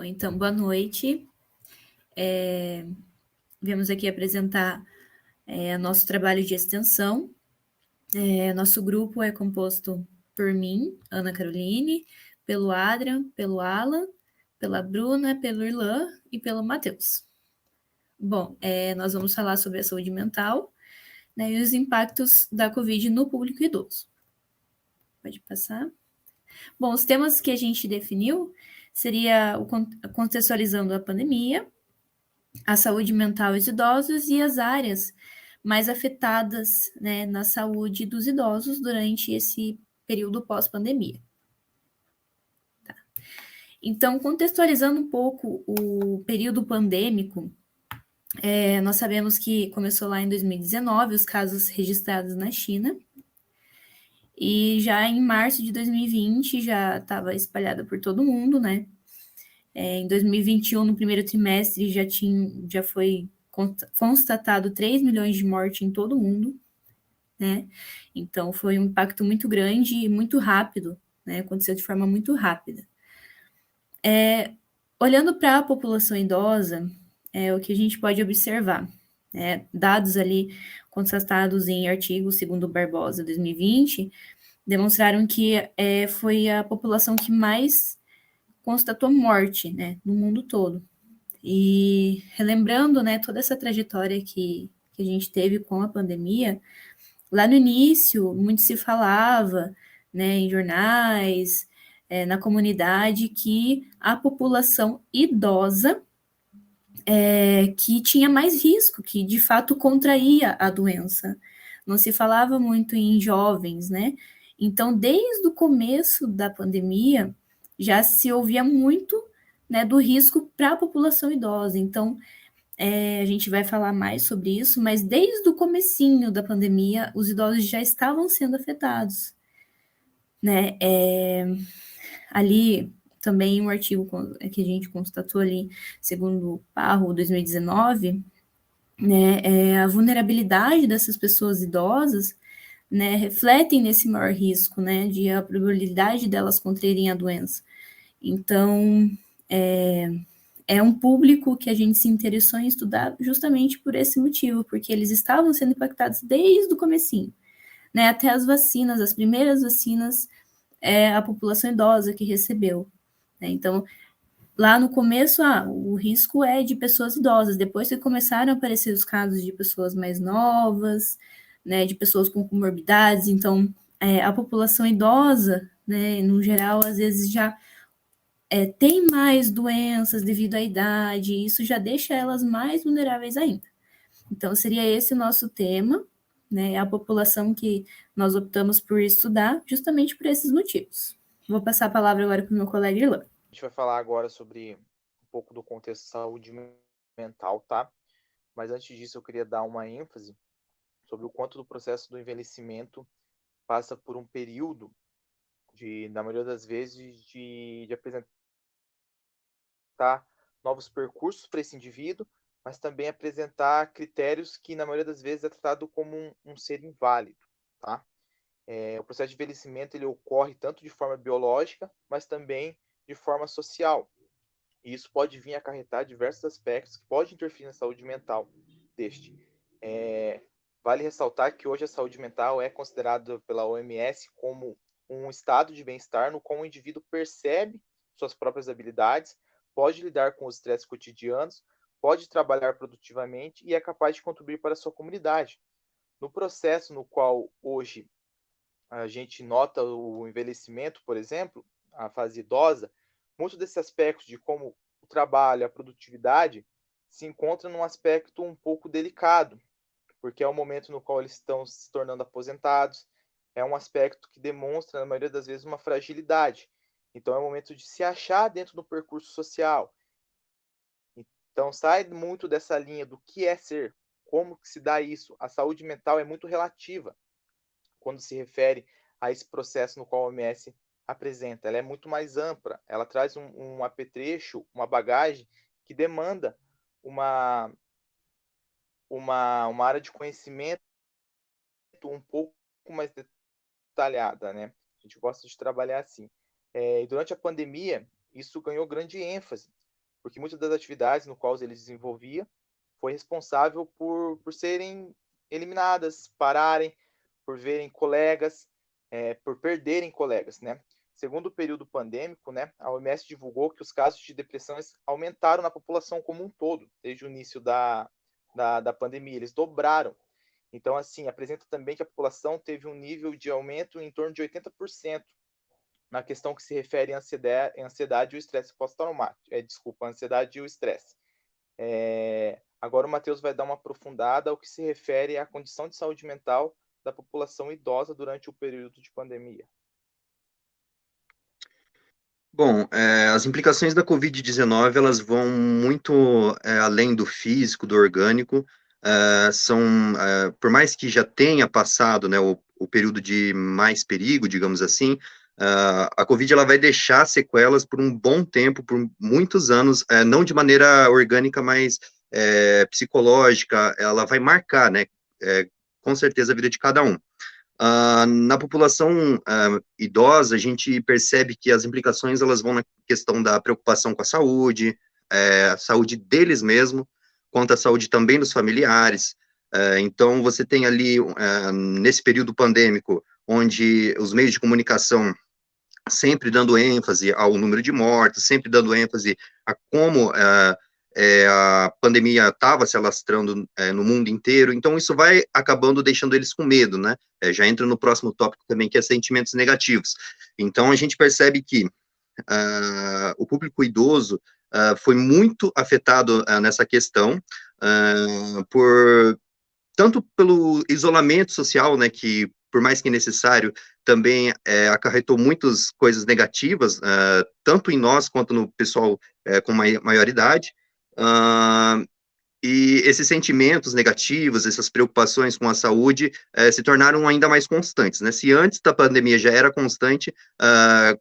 Então, boa noite. Viemos aqui apresentar nosso trabalho de extensão. Nosso grupo é composto por mim, Ana Caroline, pelo Adrian, pelo Alan, pela Bruna, pelo Irlan e pelo Matheus. Bom, nós vamos falar sobre a saúde mental, né, e os impactos da Covid no público idoso. Pode passar. Bom, os temas que a gente definiu seria contextualizando a pandemia, a saúde mental dos idosos e as áreas mais afetadas, né, na saúde dos idosos durante esse período pós-pandemia. Tá. Então, contextualizando um pouco o período pandêmico, nós sabemos que começou lá em 2019, os casos registrados na China, e já em março de 2020 já estava espalhada por todo mundo, né? Em 2021, no primeiro trimestre, já foi constatado 3 milhões de mortes em todo o mundo, né? Então, foi um impacto muito grande e muito rápido, né? Aconteceu de forma muito rápida. Olhando para a população idosa, o que a gente pode observar, dados ali constatados em artigo segundo Barbosa 2020, demonstraram que foi a população que mais constatou morte, né, no mundo todo. E relembrando, né, toda essa trajetória que a gente teve com a pandemia, lá no início, muito se falava, né, em jornais, na comunidade, que a população idosa que tinha mais risco, que de fato contraía a doença. Não se falava muito em jovens, né? Então, desde o começo da pandemia, já se ouvia muito, né, do risco para a população idosa. Então, a gente vai falar mais sobre isso, mas desde o comecinho da pandemia, os idosos já estavam sendo afetados, né? Ali também um artigo que a gente constatou ali, segundo o Parro 2019, né, a vulnerabilidade dessas pessoas idosas, né, refletem nesse maior risco, né, de a probabilidade delas contraírem a doença. Então, é um público que a gente se interessou em estudar justamente por esse motivo, porque eles estavam sendo impactados desde o comecinho, né, até as vacinas, as primeiras vacinas, a população idosa que recebeu, né, então, lá no começo, o risco é de pessoas idosas, depois que começaram a aparecer os casos de pessoas mais novas, né, de pessoas com comorbidades, então, a população idosa, né, no geral, às vezes já tem mais doenças devido à idade, e isso já deixa elas mais vulneráveis ainda. Então, seria esse o nosso tema, né, a população que nós optamos por estudar, justamente por esses motivos. Vou passar a palavra agora para o meu colega Irlan. A gente vai falar agora sobre um pouco do contexto de saúde mental, tá? Mas antes disso, eu queria dar uma ênfase sobre o quanto do processo do envelhecimento passa por um período na maioria das vezes, de apresentar novos percursos para esse indivíduo, mas também apresentar critérios que, na maioria das vezes, é tratado como um ser inválido, tá? O processo de envelhecimento ele ocorre tanto de forma biológica, mas também de forma social. E isso pode vir a acarretar diversos aspectos que podem interferir na saúde mental deste. Vale ressaltar que hoje a saúde mental é considerada pela OMS como um estado de bem-estar no qual o indivíduo percebe suas próprias habilidades, pode lidar com os estresses cotidianos, pode trabalhar produtivamente e é capaz de contribuir para a sua comunidade. No processo no qual hoje a gente nota o envelhecimento, por exemplo, a fase idosa, muitos desses aspectos de como o trabalho, a produtividade, se encontra num aspecto um pouco delicado, porque é o momento no qual eles estão se tornando aposentados, é um aspecto que demonstra, na maioria das vezes, uma fragilidade. Então, é o momento de se achar dentro do percurso social. Então, sai muito dessa linha do que é ser, como que se dá isso. A saúde mental é muito relativa quando se refere a esse processo no qual a OMS apresenta. Ela é muito mais ampla, ela traz um apetrecho, uma bagagem que demanda uma, uma área de conhecimento um pouco mais detalhada, né? A gente gosta de trabalhar assim. E durante a pandemia, isso ganhou grande ênfase, porque muitas das atividades no qual ele desenvolvia foi responsável por serem eliminadas, pararem, por verem colegas, por perderem colegas, né? Segundo o período pandêmico, né, a OMS divulgou que os casos de depressões aumentaram na população como um todo, desde o início da pandemia, eles dobraram. Então, assim, apresenta também que a população teve um nível de aumento em torno de 80% na questão que se refere à ansiedade e o estresse pós-traumático. Desculpa, a ansiedade e o estresse. Agora o Matheus vai dar uma aprofundada ao que se refere à condição de saúde mental da população idosa durante o período de pandemia. Bom, as implicações da Covid-19, elas vão muito além do físico, do orgânico, por mais que já tenha passado, né, o período de mais perigo, digamos assim, a Covid ela vai deixar sequelas por um bom tempo, por muitos anos, não de maneira orgânica, mas psicológica, ela vai marcar, né, com certeza a vida de cada um. Na população idosa, a gente percebe que as implicações elas vão na questão da preocupação com a saúde deles mesmo, quanto à saúde também dos familiares. Então, você tem ali, nesse período pandêmico, onde os meios de comunicação sempre dando ênfase ao número de mortes, sempre dando ênfase a como a pandemia estava se alastrando no mundo inteiro, então isso vai acabando deixando eles com medo, né? Já entra no próximo tópico também, que é sentimentos negativos. Então a gente percebe que o público idoso foi muito afetado nessa questão, tanto pelo isolamento social, né, que por mais que necessário, também acarretou muitas coisas negativas, tanto em nós quanto no pessoal com maior idade, e esses sentimentos negativos, essas preocupações com a saúde se tornaram ainda mais constantes, né? Se antes da pandemia já era constante,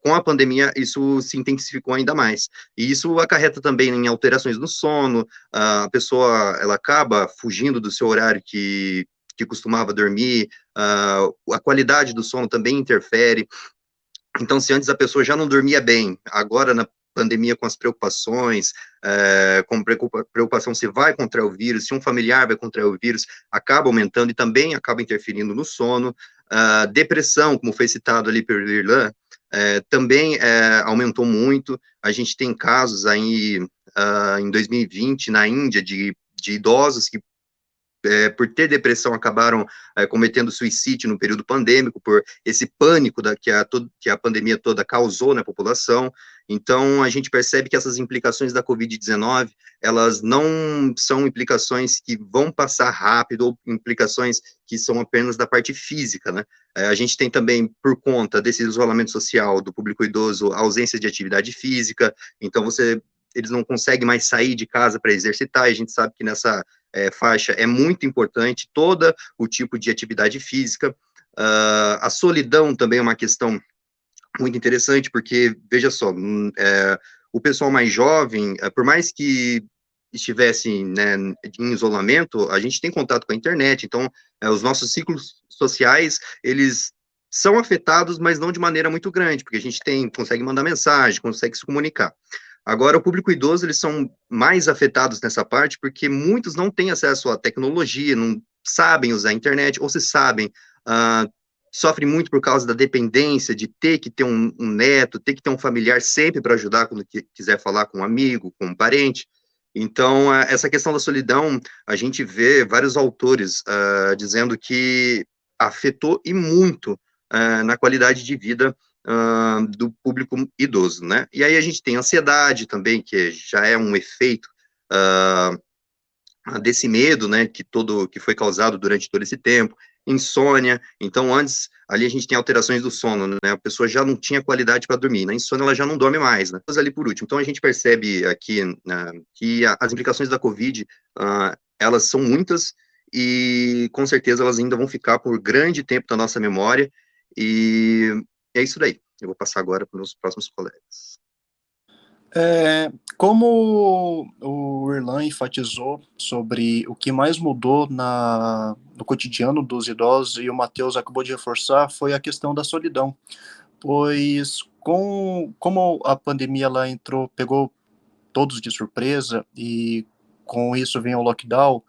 com a pandemia isso se intensificou ainda mais. E isso acarreta também em alterações no sono, a pessoa ela acaba fugindo do seu horário que costumava dormir, a qualidade do sono também interfere. Então, se antes a pessoa já não dormia bem, agora na pandemia com as preocupações, com preocupação se vai contrair o vírus, se um familiar vai contrair o vírus, acaba aumentando e também acaba interferindo no sono. Depressão, como foi citado ali pelo Irlan, também aumentou muito. A gente tem casos aí em 2020 na Índia de idosos que por ter depressão, acabaram cometendo suicídio no período pandêmico, por esse pânico que a pandemia toda causou na população. Então, a gente percebe que essas implicações da Covid-19, elas não são implicações que vão passar rápido, ou implicações que são apenas da parte física, né? A gente tem também, por conta desse isolamento social do público idoso, a ausência de atividade física, então eles não conseguem mais sair de casa para exercitar, e a gente sabe que nessa faixa é muito importante todo o tipo de atividade física. A solidão também é uma questão muito interessante, porque, veja só, o pessoal mais jovem, por mais que estivesse, né, em isolamento, a gente tem contato com a internet, então os nossos ciclos sociais, eles são afetados, mas não de maneira muito grande, porque a gente consegue mandar mensagem, consegue se comunicar. Agora, o público idoso, eles são mais afetados nessa parte, porque muitos não têm acesso à tecnologia, não sabem usar a internet, ou se sabem, sofrem muito por causa da dependência, de ter que ter um neto, ter que ter um familiar sempre para ajudar quando quiser falar com um amigo, com um parente. Então, essa questão da solidão, a gente vê vários autores dizendo que afetou e muito na qualidade de vida do público idoso, né? E aí a gente tem ansiedade também, que já é um efeito desse medo, né, que foi causado durante todo esse tempo, insônia. Então, antes, ali a gente tem alterações do sono, né, a pessoa já não tinha qualidade para dormir, na insônia ela já não dorme mais, né. Mas ali por último, então a gente percebe aqui que as implicações da Covid, elas são muitas, e com certeza elas ainda vão ficar por grande tempo na nossa memória, e é isso daí. Eu vou passar agora para os meus próximos colegas. Como o Irlan enfatizou sobre o que mais mudou no cotidiano dos idosos, e o Matheus acabou de reforçar, foi a questão da solidão, pois como a pandemia ela pegou todos de surpresa, e com isso vem o lockdown,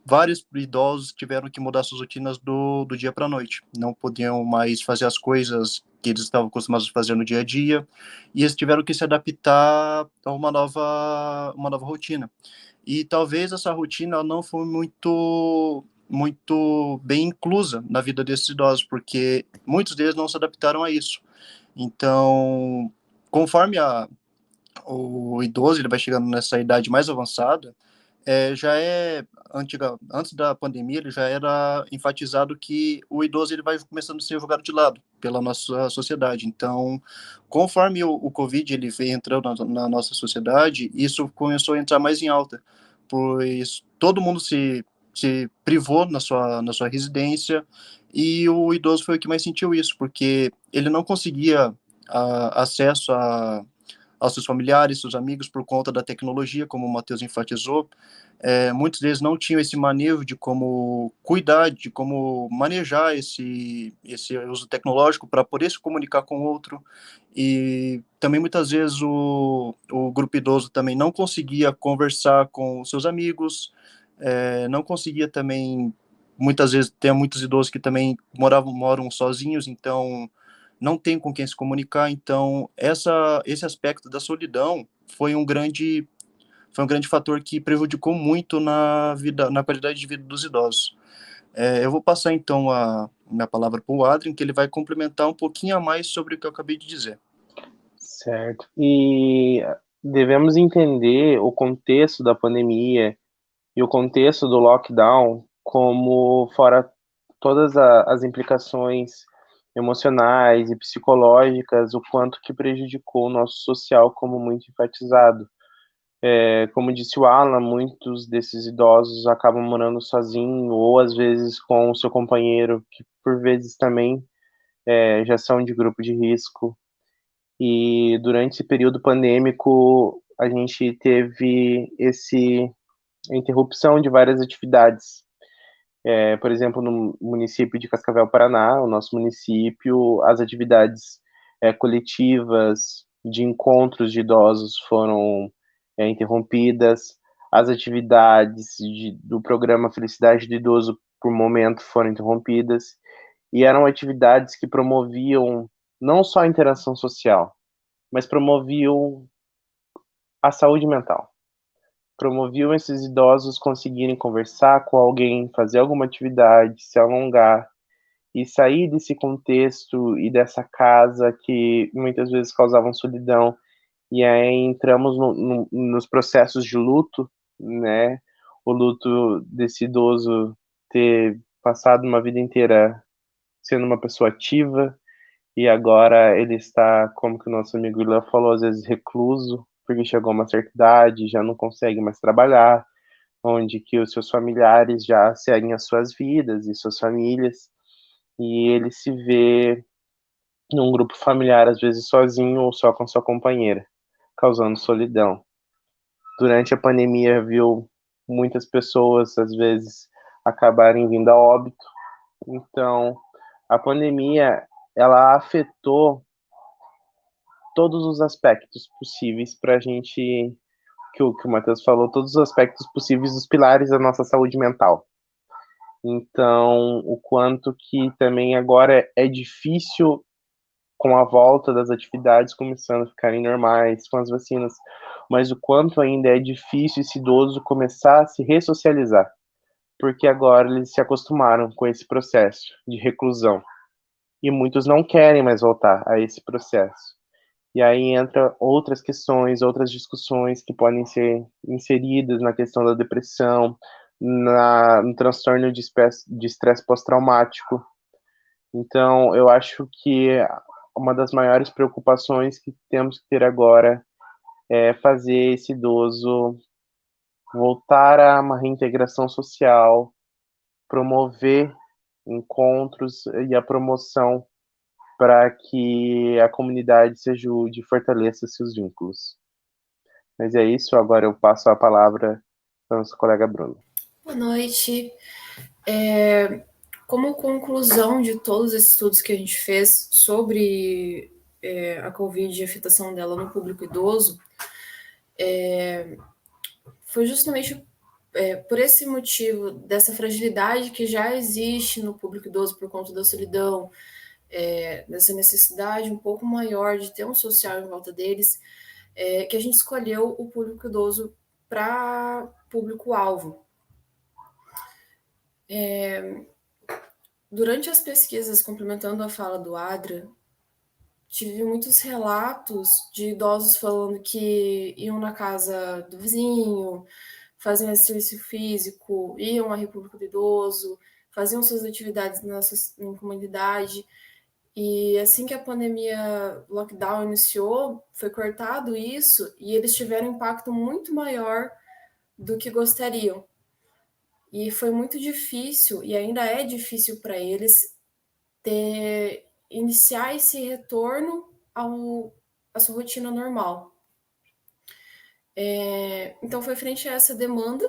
vários idosos tiveram que mudar suas rotinas do dia para a noite. Não podiam mais fazer as coisas que eles estavam acostumados a fazer no dia a dia, e eles tiveram que se adaptar a uma nova rotina. E talvez essa rotina não foi muito bem inclusa na vida desses idosos, porque muitos deles não se adaptaram a isso. Então, conforme o idoso ele vai chegando nessa idade mais avançada, antes da pandemia, ele já era enfatizado que o idoso ele vai começando a ser jogado de lado pela nossa sociedade. Então, conforme o Covid ele veio entrando na nossa sociedade, isso começou a entrar mais em alta, pois todo mundo se privou na sua residência, e o idoso foi o que mais sentiu isso, porque ele não conseguia acesso aos seus familiares, seus amigos, por conta da tecnologia, como o Matheus enfatizou. Muitos deles não tinham esse manejo de como cuidar, de como manejar esse uso tecnológico para poder se comunicar com o outro. E também muitas vezes o grupo idoso também não conseguia conversar com seus amigos, não conseguia também, muitas vezes tem muitos idosos que também moram sozinhos, então não tem com quem se comunicar. Então esse aspecto da solidão foi um grande fator que prejudicou muito na qualidade de vida dos idosos. Eu vou passar então a minha palavra para o Adrien, que ele vai complementar um pouquinho a mais sobre o que eu acabei de dizer. Certo. E devemos entender o contexto da pandemia e o contexto do lockdown como, fora todas as implicações emocionais e psicológicas, o quanto que prejudicou o nosso social, como muito enfatizado. Como disse o Alan, muitos desses idosos acabam morando sozinho ou às vezes com o seu companheiro, que por vezes também já são de grupo de risco. E durante esse período pandêmico, a gente teve a interrupção de várias atividades. Por exemplo, no município de Cascavel, Paraná, o nosso município, as atividades coletivas de encontros de idosos foram interrompidas, as atividades do programa Felicidade do Idoso, por momento, foram interrompidas, e eram atividades que promoviam não só a interação social, mas promoviam a saúde mental. Promoviam esses idosos conseguirem conversar com alguém, fazer alguma atividade, se alongar e sair desse contexto e dessa casa que muitas vezes causavam solidão. E aí entramos nos processos de luto, né? O luto desse idoso ter passado uma vida inteira sendo uma pessoa ativa, e agora ele está, como que o nosso amigo Ilan falou, às vezes recluso, porque chegou a uma certa idade, já não consegue mais trabalhar, onde que os seus familiares já seguem as suas vidas e suas famílias, e ele se vê num grupo familiar, às vezes sozinho ou só com sua companheira, causando solidão. Durante a pandemia, viu muitas pessoas, às vezes, acabarem vindo a óbito. Então, a pandemia, ela afetou todos os aspectos possíveis para a gente, que o Matheus falou, todos os aspectos possíveis dos pilares da nossa saúde mental. Então, o quanto que também agora é difícil, com a volta das atividades começando a ficarem normais, com as vacinas, mas o quanto ainda é difícil esse idoso começar a se ressocializar, porque agora eles se acostumaram com esse processo de reclusão, e muitos não querem mais voltar a esse processo. E aí entra outras questões, outras discussões que podem ser inseridas na questão da depressão, no transtorno de estresse pós-traumático. Então, eu acho que uma das maiores preocupações que temos que ter agora é fazer esse idoso voltar a uma reintegração social, promover encontros e a promoção para que a comunidade se ajude e fortaleça seus vínculos. Mas é isso, agora eu passo a palavra para o nosso colega Bruno. Boa noite. Como conclusão de todos esses estudos que a gente fez sobre a Covid e a afetação dela no público idoso, Foi justamente por esse motivo, dessa fragilidade que já existe no público idoso por conta da solidão, dessa necessidade um pouco maior de ter um social em volta deles, que a gente escolheu o público idoso para público-alvo. Durante as pesquisas, complementando a fala do Adra, tive muitos relatos de idosos falando que iam na casa do vizinho, faziam exercício físico, iam à República do Idoso, faziam suas atividades na comunidade. E assim que a pandemia lockdown iniciou, foi cortado isso e eles tiveram um impacto muito maior do que gostariam. E foi muito difícil, e ainda é difícil para eles, iniciar esse retorno à sua rotina normal. Então, foi frente a essa demanda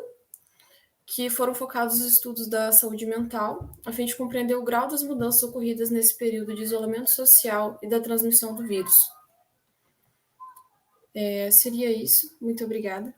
que foram focados os estudos da saúde mental, a fim de compreender o grau das mudanças ocorridas nesse período de isolamento social e da transmissão do vírus. Seria isso. Muito obrigada.